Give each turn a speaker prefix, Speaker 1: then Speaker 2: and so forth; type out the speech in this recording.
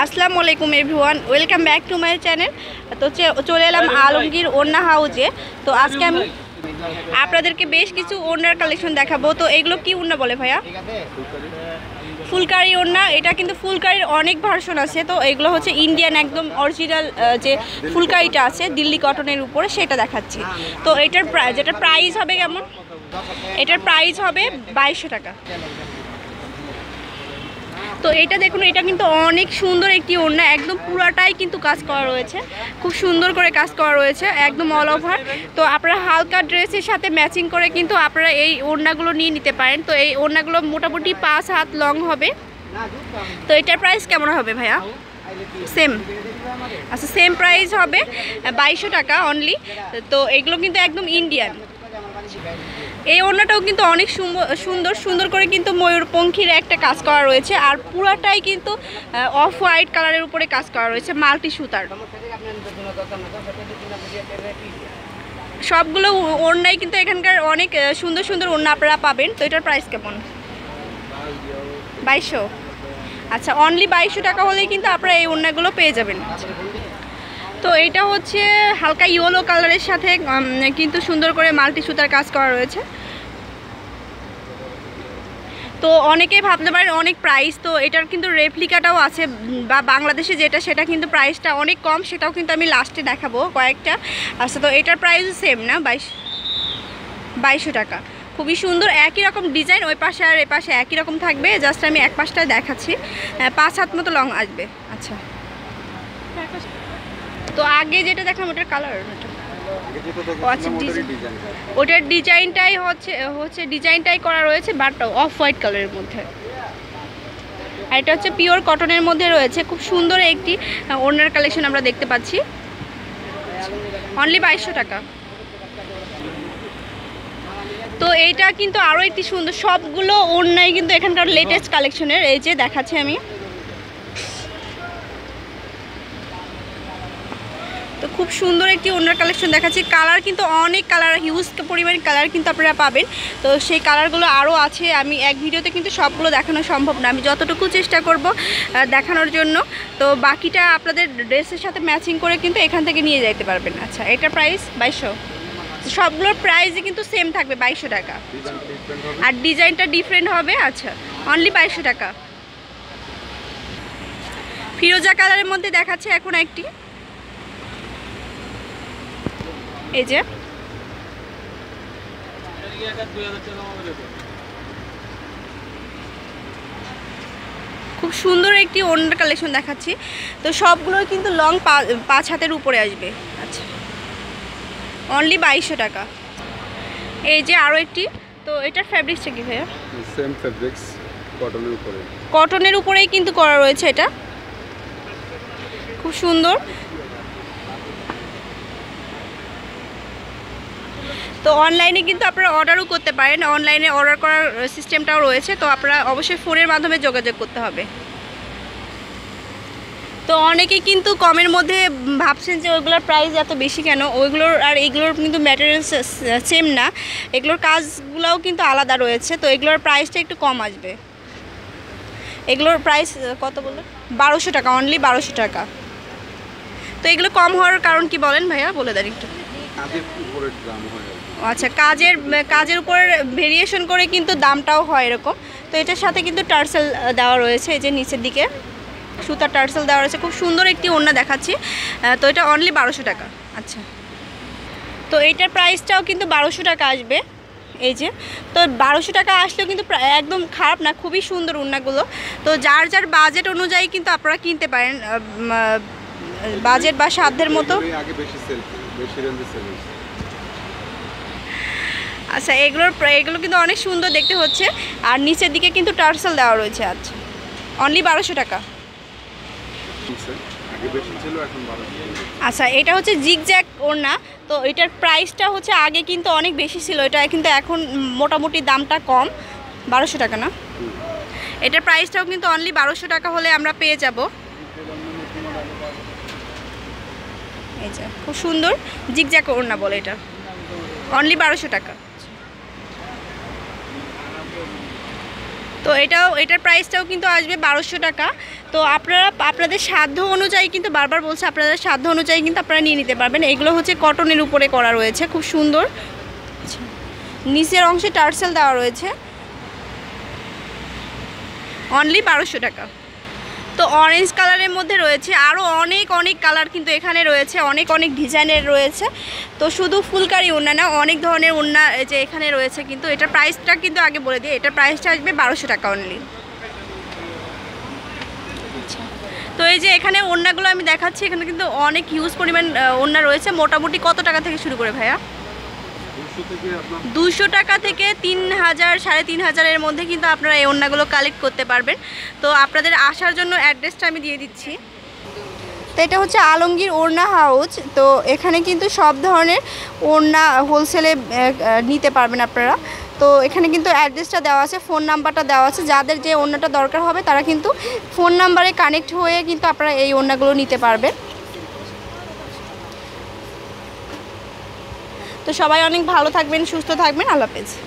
Speaker 1: আসসালামু আলাইকুম everyone, welcome back to my channel. তো চলে এলাম আলমগীর ওড়না হাউজে। তো আজকে আমি আপনাদেরকে বেশ কিছু ওড়নার কালেকশন দেখাবো। তো এগুলো কি ওড়না বলে ভাইয়া? ফুলকারি ওড়না। এটা কিন্তু ফুলকারির অনেক ভার্সন আছে। তো এগুলো হচ্ছে ইন্ডিয়ান একদম অরিজিনাল যে ফুলকারিটা আছে দিল্লি কটনের উপরে, সেটা দেখাচ্ছি। তো এটার যেটা প্রাইস হবে কেমন, এটার প্রাইস হবে 2200 টাকা। তো এটা দেখুন, এটা কিন্তু অনেক সুন্দর একটি ওড়না, একদম পুরাটাই কিন্তু কাজ করা রয়েছে, খুব সুন্দর করে কাজ করা রয়েছে একদম অল ওভার। তো আপনারা হালকা ড্রেসের সাথে ম্যাচিং করে কিন্তু আপনারা এই ওড়নাগুলো নিয়ে নিতে পারেন। তো এই ওড়নাগুলো মোটামুটি 5 হাত লং হবে। তো এটার প্রাইস কেমন হবে ভাইয়া? সেম, আচ্ছা সেম প্রাইস হবে 2200 টাকা অনলি। তো এগুলো কিন্তু একদম ইন্ডিয়ান। এই ওড়নাটাও কিন্তু অনেক সুন্দর সুন্দর করে কিন্তু ময়ূরপঙ্খীর একটা কাজ করা রয়েছে, আর পুরাটাই কিন্তু অফ হোয়াইট কালারের উপরে কাজ করা রয়েছে মাল্টি সুতার। সবগুলো ওড়নাই কিন্তু এখানকার অনেক সুন্দর সুন্দর ওড়না আপনারা পাবেন। তো এটার প্রাইস কেমন? 2200। আচ্ছা, অনলি 2200 টাকা হলেই কিন্তু আপনারা এই ওড়নাগুলো পেয়ে যাবেন। তো এটা হচ্ছে হালকা ইয়েলো কালারের সাথে কিন্তু সুন্দর করে মাল্টি সুতার কাজ করা রয়েছে। তো অনেকেই ভাবতে পারেন অনেক প্রাইস, তো এটার কিন্তু রেপ্লিকাটাও আছে, বা বাংলাদেশে যেটা সেটা কিন্তু প্রাইসটা অনেক কম, সেটাও কিন্তু আমি লাস্টে দেখাবো কয়েকটা। আচ্ছা, তো এটার প্রাইসও সেম না, 2200 টাকা। খুবই সুন্দর, একই রকম ডিজাইন, ওই পাশে আর এ পাশে একই রকম থাকবে, জাস্ট আমি এক পাশটা দেখাচ্ছি। 5 হাত মতো লং আসবে। আচ্ছা, তো আগে যেটা দেখলাম ওটার কালার, ওটার ডিজাইনটাই হচ্ছে ডিজাইনটাই করা রয়েছে, বাট অফ হোয়াইট কালারের মধ্যে। আর এটা হচ্ছে পিওর কটনের মধ্যে রয়েছে, খুব সুন্দর একটি ওড়নার কালেকশন আমরা দেখতে পাচ্ছি। অনলি 2200 টাকা। তো এইটা কিন্তু আরও একটি সুন্দর, সবগুলো ওড়নাই কিন্তু এখানকার লেটেস্ট কালেকশনের। এই যে দেখাচ্ছি আমি। তো খুব সুন্দর একটি ওড়নার কালেকশন দেখাচ্ছি। কালার কিন্তু অনেক কালার, হিউজ পরিমাণ কালার কিন্তু আপনারা পাবেন। তো সেই কালারগুলো আরও আছে, আমি এক ভিডিওতে কিন্তু সবগুলো দেখানো সম্ভব না, আমি যতটুকু চেষ্টা করব দেখানোর জন্য। তো বাকিটা আপনাদের ড্রেসের সাথে ম্যাচিং করে কিন্তু এখান থেকে নিয়ে যেতে পারবেন। আচ্ছা, এটার প্রাইস 2200। সবগুলোর প্রাইসই কিন্তু সেম থাকবে 2200 টাকা, আর ডিজাইনটা ডিফারেন্ট হবে। আচ্ছা, অনলি 2200 টাকা। ফিরোজা কালারের মধ্যে দেখাচ্ছে এখন একটি, এই যে খুব সুন্দর একটি ওড়নার কালেকশন দেখাচ্ছি। তো সবগুলোই কিন্তু লং 5 হাতের উপরে আসবে। আচ্ছা, অনলি 2200 টাকা। এই যে আরও একটি, তো এটার ফ্যাব্রিক্সটা কি ভাইয়া?
Speaker 2: সেম ফ্যাব্রিক্স, কটনের উপরে,
Speaker 1: কটনের উপরেই কিন্তু করা রয়েছে, এটা খুব সুন্দর। তো অনলাইনে কিন্তু আপনারা অর্ডারও করতে পারেন, অনলাইনে অর্ডার করার সিস্টেমটাও রয়েছে। তো আপনারা অবশ্যই ফোনের মাধ্যমে যোগাযোগ করতে হবে। তো অনেকেই কিন্তু কমের মধ্যে ভাবছেন যে ওইগুলোর প্রাইস এত বেশি কেন, ওইগুলোর আর এইগুলোর কিন্তু ম্যাটেরিয়ালস সেম না, এগুলোর কাজগুলোও কিন্তু আলাদা রয়েছে। তো এগুলোর প্রাইসটা একটু কম আসবে। এগুলোর প্রাইস কত বললেন? 1200 টাকা, অনলি 1200 টাকা। তো এগুলো কম হওয়ার কারণ কি বলেন ভাইয়া, বলে দেন একটু। আচ্ছা, কাজের উপর ভেরিয়েশন করে কিন্তু দামটাও হয় এরকম। তো এটার সাথে কিন্তু টার্সেল দেওয়া রয়েছে, এই যে নিচের দিকে সুতার টার্সেল দেওয়া রয়েছে। খুব সুন্দর একটি ওড়না দেখাচ্ছি। তো এটা অনলি 1200 টাকা। আচ্ছা, তো এইটার প্রাইসটাও কিন্তু 1200 টাকা আসবে। এই যে, তো 1200 টাকা আসলেও কিন্তু একদম খারাপ না, খুবই সুন্দর ওড়নাগুলো। তো যার যার বাজেট অনুযায়ী কিন্তু আপনারা কিনতে পারেন, বাজেট বা সাধ্যের মতো। আচ্ছা, এগুলো কিন্তু অনেক সুন্দর দেখতে হচ্ছে, আর নিচের দিকে কিন্তু টার্সেল দেওয়া রয়েছে। আচ্ছা, অনলি 1200 টাকা। আচ্ছা, এটা হচ্ছে জিগজ্যাগ ওড়না। তো এটার প্রাইসটা হচ্ছে আগে কিন্তু অনেক বেশি ছিল, এটা কিন্তু এখন মোটামুটি দামটা কম, 1200 টাকা না। এটার প্রাইসটাও কিন্তু অনলি 1200 টাকা হলে আমরা পেয়ে যাব। এই যে খুব সুন্দর জিগজ্যাগ ওড়না বলে এটা, অনলি 1200 টাকা। তো এটার প্রাইসটাও কিন্তু আসবে 1200 টাকা। তো আপনারা আপনাদের সাধ্য অনুযায়ী কিন্তু বারবার বলছে আপনাদের সাধ্য অনুযায়ী কিন্তু আপনারা নিয়ে নিতে পারবেন। এগুলো হচ্ছে কটনের উপরে করা রয়েছে, খুব সুন্দর। নিচের অংশে টার্সেল দেওয়া রয়েছে, অনলি 1200 টাকা। তো অরেঞ্জ কালারের মধ্যে রয়েছে আরও অনেক অনেক কালার কিন্তু এখানে রয়েছে, অনেক অনেক ডিজাইনের রয়েছে। তো শুধু ফুলকারি ওড়না না, অনেক ধরনের ওড়না যে এখানে রয়েছে। কিন্তু এটার প্রাইসটা কিন্তু আগে বলে দিই, এটার প্রাইসটা আসবে 1200 টাকা অনলি। তো এই যে এখানে ওড়নাগুলো আমি দেখাচ্ছি, এখানে কিন্তু অনেক হিউজ পরিমাণ ওড়না রয়েছে। মোটামুটি কত টাকা থেকে শুরু করে ভাইয়া? 200 টাকা থেকে 3000 3500-এর মধ্যে কিন্তু আপনারা এই ওড়নাগুলো কালেক্ট করতে পারবেন। তো আপনাদের আসার জন্য অ্যাড্রেসটা আমি দিয়ে দিচ্ছি। তো এটা হচ্ছে আলমগীর ওড়না হাউস। তো এখানে কিন্তু সব ধরনের ওড়না হোলসেলে নিতে পারবেন আপনারা। তো এখানে কিন্তু অ্যাড্রেসটা দেওয়া আছে, ফোন নাম্বারটা দেওয়া আছে। যাদের যে ওড়নাটা দরকার হবে তারা কিন্তু ফোন নাম্বারে কানেক্ট হয়ে কিন্তু আপনারা এই ওড়নাগুলো নিতে পারবেন। তো সবাই অনেক ভালো থাকবেন, সুস্থ থাকবেন। আল্লাহ হাফেজ।